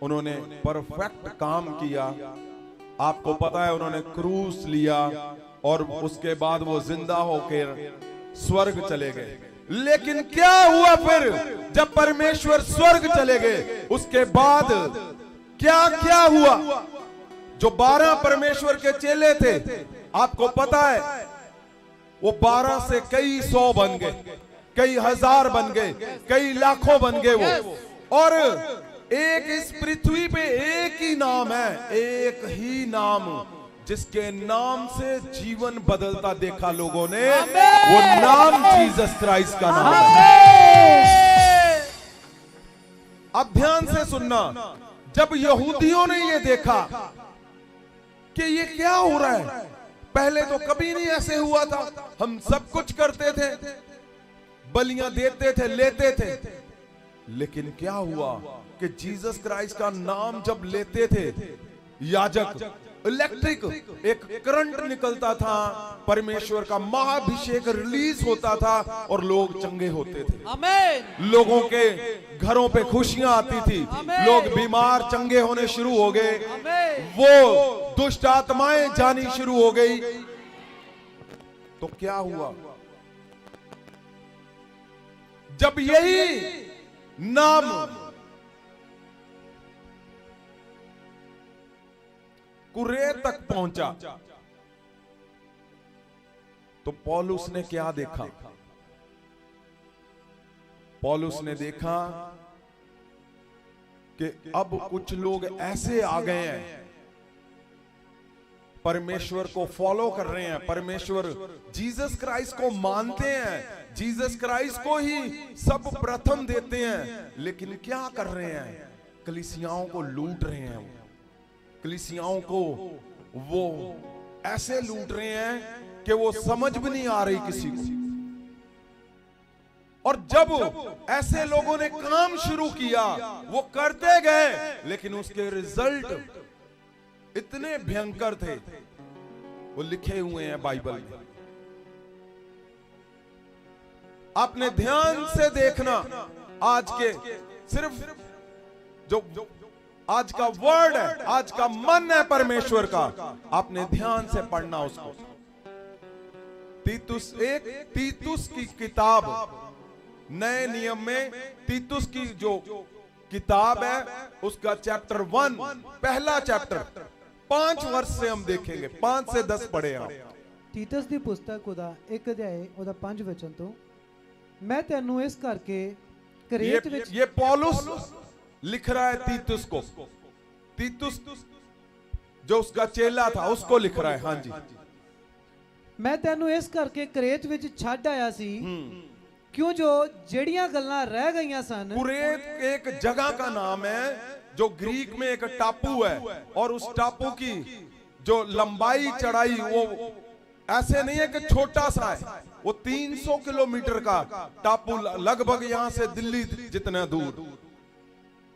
उन्होंने परफेक्ट काम किया। आपको पता है उन्होंने क्रूस लिया और उसके बाद वो जिंदा होकर स्वर्ग चले गए। लेकिन क्या हुआ फिर जब परमेश्वर स्वर्ग चले गए? उसके बाद क्या क्या हुआ? जो 12 परमेश्वर के चेले थे, आपको पता है वो 12 से कई 100 बन गए, कई हजार बन गए, कई लाखों बन गए वो। और एक इस पृथ्वी पे एक ही नाम है, एक ही नाम जिसके नाम से जीवन बदलता देखा लोगों ने, वो नाम जीसस क्राइस्ट का नाम है। अब ध्यान से सुनना, जब यहूदियों ने ये देखा कि ये क्या हो रहा है, पहले तो कभी नहीं ऐसे हुआ था, हम सब कुछ करते थे, बलियां देते थे, लेते थे, लेकिन क्या हुआ कि जीसस क्राइस्ट का नाम जब लेते थे याजक, इलेक्ट्रिक एक करंट निकलता था, परमेश्वर का महाअभिषेक रिलीज होता था और लोग चंगे होते थे। आमीन। लोगों के घरों पे खुशियां आती थी, लोग बीमार चंगे होने शुरू हो गए, वो दुष्ट आत्माएं जानी शुरू हो गई। तो क्या हुआ जब यही नाम कुरेत तक पहुंचा? तो पौलुस ने क्या देखा? पौलुस ने देखा कि अब कुछ लोग ऐसे आ गए हैं, परमेश्वर को फॉलो कर रहे हैं, परमेश्वर जीसस क्राइस्ट को मानते हैं, जीसस क्राइस्ट को ही सब प्रथम देते हैं, लेकिन क्या कर रहे हैं? कलीसियाओं को लूट रहे हैं। कलीसियाओं को वो ऐसे लूट रहे हैं कि वो समझ भी नहीं आ रही किसी को। और जब ऐसे लोगों ने काम शुरू किया, वो करते गए, लेकिन उसके रिजल्ट इतने भयंकर थे, वो लिखे हुए हैं बाइबल में। आपने ध्यान से देखना, आज के सिर्फ जो आज का वर्ड है, आज का मन है परमेश्वर का, आपने ध्यान से पढ़ना उसको। तीतुस की किताब, नए नियम में तीतुस की जो किताब है, उसका चैप्टर 1, पहला चैप्टर, 5 वर्ष से हम देखेंगे, 5 से 10 पढ़े आप। तीतस ਦੀ ਪੁਸਤਕ ਉਹਦਾ 1 ਅਧਿਆਇ ਉਹਦਾ 5 ਵਚਨ ਤੋਂ, मैं तेनू इस करके करेत विच। ये पौलुस लिख रहा है तीतुस को, तीतुस जो उसका चेला था उसको लिख रहा है। हाँ जी। मैं तेनू इस करके करेत विच छड्ड आया सी, क्यों जो जड़ियां गल्लां रह गईयां सन। कुरेत एक जगह का नाम है जो ग्रीक में एक टापू है, और उस टापू की जो लंबाई चढ़ाई वो ऐसे नहीं है कि छोटा सा है, वो 300 किलोमीटर का टापू, लगभग यहां से दिल्ली जितना दूर,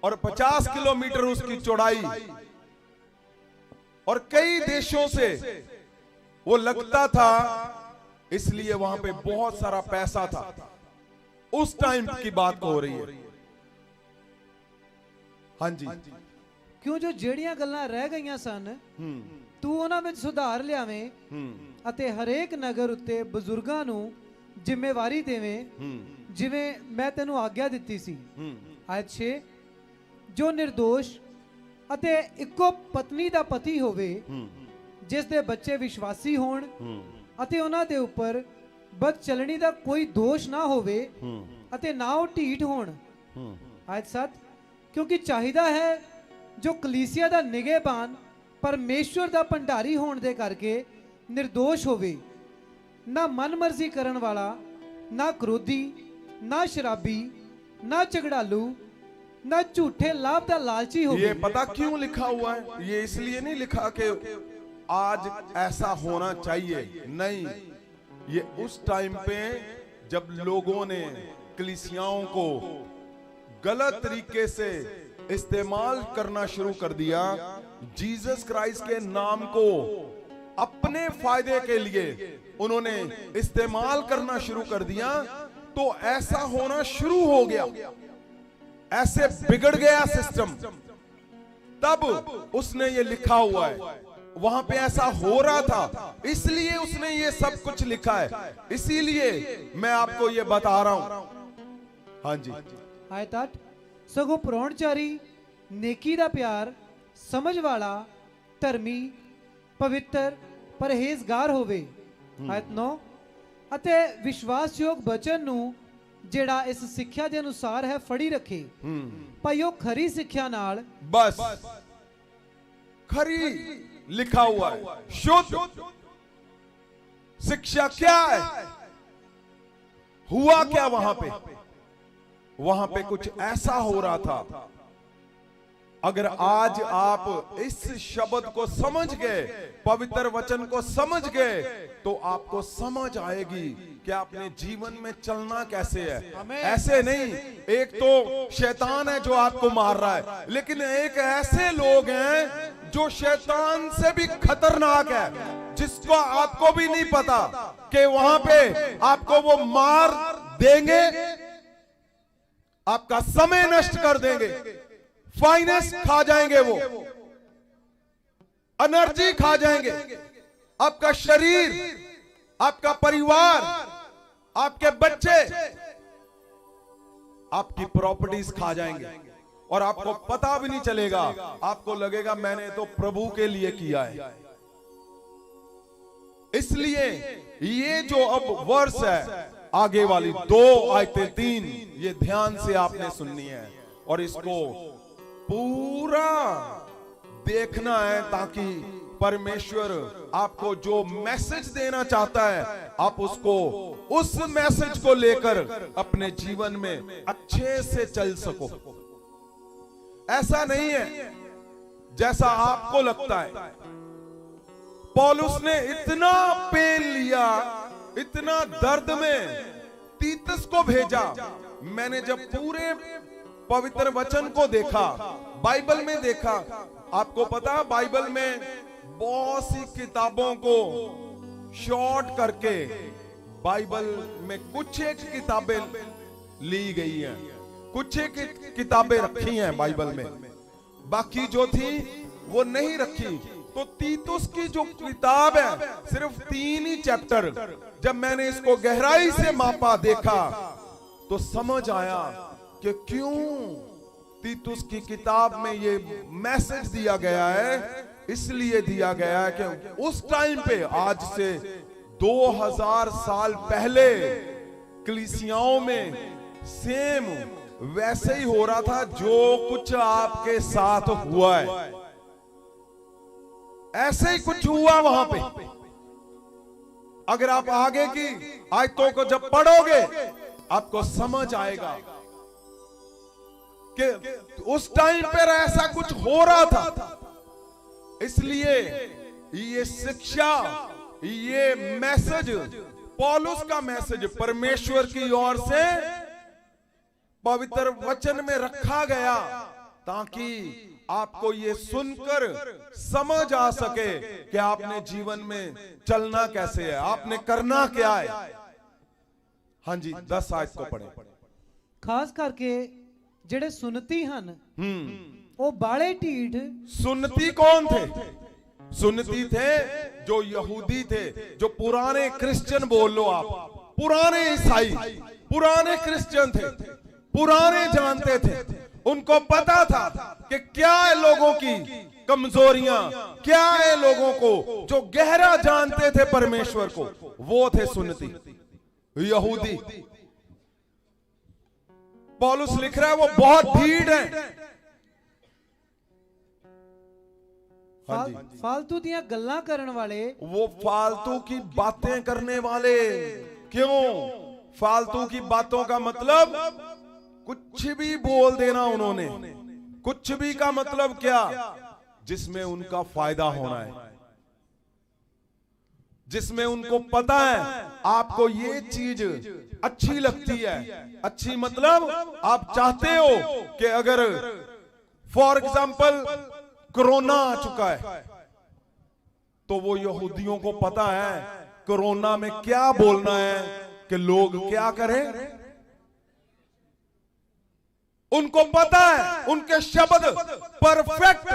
और 50 किलोमीटर उसकी चौड़ाई, और कई देशों से वो लगता था, इसलिए वहां पे बहुत सारा पैसा था। उस टाइम की बात हो रही है। हाँ जी। क्यों जो ਜਿਹੜੀਆਂ ਗੱਲਾਂ ਰਹਿ ਗਈਆਂ ਸਨ, ਤੂੰ ਉਹਨਾਂ ਵਿੱਚ ਸੁਧਾਰ ਲਿਆਵੇਂ ਅਤੇ ਹਰੇਕ ਨਗਰ ਉੱਤੇ ਬਜ਼ੁਰਗਾਂ ਨੂੰ ਜ਼ਿੰਮੇਵਾਰੀ ਦੇਵੇਂ, ਜਿਵੇਂ ਮੈਂ ਤੈਨੂੰ ਆਗਿਆ ਦਿੱਤੀ ਸੀ। ਆਇਤ 6, ਜੋ ਨਿਰਦੋਸ਼ ਅਤੇ ਇੱਕੋ ਪਤਨੀ ਦਾ ਪਤੀ ਹੋਵੇ, ਜਿਸ ਦੇ ਬੱਚੇ ਵਿਸ਼ਵਾਸੀ ਹੋਣ ਅਤੇ ਉਹਨਾਂ ਦੇ ਉੱਪਰ ਬਦਚਲਣੀ ਦਾ ਕੋਈ ਦੋਸ਼ ਨਾ ਹੋਵੇ ਅਤੇ ਨਾ ਉਹ ਢੀਠ ਹੋਣ। ਆਇਤ 7, ਕਿਉਂਕਿ ਚਾਹੀਦਾ ਹੈ ਜੋ ਕਲੀਸਿਆ ਦਾ ਨਿਗਹਿਬਾਨ ਪਰਮੇਸ਼ਵਰ ਦਾ ਭੰਡਾਰੀ ਹੋਣ ਦੇ ਕਰਕੇ ਨਿਰਦੋਸ਼ ਹੋਵੇ, ਨਾ ਮਨਮਰਜ਼ੀ ਕਰਨ ਵਾਲਾ, ਨਾ ਕ੍ਰੋਧੀ, ਨਾ ਸ਼ਰਾਬੀ, ਨਾ ਝਗੜਾਲੂ, ना झूठे लाभ का लालची हो। ये पता क्यों लिखा हुआ है? ये इसलिए नहीं लिखा कि आज ऐसा होना चाहिए, नहीं, ये उस टाइम पे जब लोगों ने कलीसियाओं को गलत तरीके से इस्तेमाल करना शुरू कर दिया, जीसस क्राइस्ट के नाम को अपने फायदे के लिए उन्होंने इस्तेमाल करना शुरू कर दिया, तो ऐसा होना शुरू हो गया, ऐसे बिगड़ गया सिस्टम। तब उसने ये लिखा हुआ है, वहां पे ऐसा हो रहा था, इसलिए उसने ये सब कुछ लिखा है, इसीलिए मैं आपको ये बता रहा हूं। हाँ जी। आयत 8 सगो प्राणचारी नेकी दा प्यार समझ वाला धर्मी पवित्र परहेजगार होवे। आयत 9 ਅਤੇ ਵਿਸ਼ਵਾਸਯੋਗ ਬਚਨ ਨੂੰ ਜਿਹੜਾ ਇਸ ਸਿੱਖਿਆ ਦੇ ਅਨੁਸਾਰ ਹੈ ਫੜੀ ਰੱਖੇ ਭਾਈ ਉਹ ਖਰੀ ਸਿੱਖਿਆ ਨਾਲ बस खरी लिखा हुआ है, शुद्ध शिक्षा क्या है, हुआ क्या वहां पे कुछ ऐसा हो रहा था। अगर आज आप इस शब्द को समझ गए, पवित्र वचन को समझ गए, तो आपको समझ आएगी कि अपने जीवन में चलना कैसे है। ऐसे नहीं, एक तो शैतान है जो आपको मार रहा है, लेकिन एक ऐसे लोग हैं जो शैतान से भी खतरनाक है, जिसको आपको भी नहीं पता कि वहां पे आपको वो मार देंगे, आपका समय नष्ट कर देंगे, फाइनेंस खा जाएंगे, वो एनर्जी खा जाएंगे, आपका शरीर, आपका परिवार, आपके बच्चे, आपकी प्रॉपर्टीज खा जाएंगे और आपको पता भी नहीं चलेगा। आपको लगेगा मैंने तो प्रभु के लिए किया है। इसलिए ये जो अब वर्ष है, आगे वाली 2 आयतें 3, ये ध्यान से आपने सुननी है और इसको पूरा देखना है, ताकि परमेश्वर आपको जो मैसेज देना चाहता है, आप उसको, उस मैसेज को लेकर अपने जीवन में अच्छे से चल सको। ऐसा नहीं है जैसा आपको लगता है। पौलुस ने इतना पेन लिया, इतना दर्द में तीतस को भेजा। मैंने जब पूरे पवित्र वचन को देखा, बाइबल में देखा, आपको पता बाइबल में बहुत सी किताबों को शॉर्ट करके बाइबल में कुछ एक किताबें ली गई हैं, कुछ एक किताबें रखी हैं बाइबल में, बाकी जो थी वो नहीं रखी। तो तीतुस की जो किताब है, सिर्फ 3 ही चैप्टर, जब मैंने इसको गहराई से मापा, देखा, तो समझ आया कि क्यों तीतुस की किताब में ये मैसेज दिया गया है। इसलिए दिया गया है कि उस टाइम पे, आज से 2000 साल पहले कलीसियाओं में सेम वैसे ही हो रहा था जो कुछ आपके साथ हुआ है, ऐसे ही कुछ हुआ वहां पे। अगर आप आगे की आयतों को जब पढ़ोगे, आपको समझ आएगा कि उस टाइम पर ऐसा कुछ हो रहा था। इसलिए ये शिक्षा, ये मैसेज, पौलुस का मैसेज परमेश्वर की ओर से पवित्र वचन में रखा गया, ताकि आपको ये सुनकर समझ आ सके कि आपने जीवन में चलना कैसे है, आपने करना क्या है। हाँ जी, 10 आयत को पढ़े। खास करके ਜਿਹੜੇ ਸੁਨਤੀ ਹਨ ਉਹ ਬਾਲੇ ਢੀਠ। सुन्नती कौन थे? सुन्नती थे जो यहूदी थे, जो पुराने क्रिश्चियन, बोल लो आप, पुराने ईसाई, पुराने क्रिश्चियन थे, पुराने जानते थे। उनको पता था कि क्या है लोगों की कमजोरियां, क्या है लोगों को, जो गहरा जानते थे परमेश्वर को, वो थे सुन्नती यहूदी। पौलुस लिख रहा है वो बहुत भीड़ है। फालतू दियां गल्लां करने वाले, वो फालतू की बातें करने वाले। क्यों? फालतू की बातों का मतलब कुछ भी बोल देना उन्होंने। कुछ भी का मतलब क्या? जिसमें उनका फायदा होना है, जिसमें उनको पता है आपको ये चीज अच्छी लगती है। अच्छी मतलब आप चाहते हो कि अगर फॉर एग्जाम्पल कोरोना आ चुका है, तो वो यहूदियों को पता है कोरोना में क्या बोलना है कि लोग क्या करें। उनको पता है, उनके शब्द परफेक्ट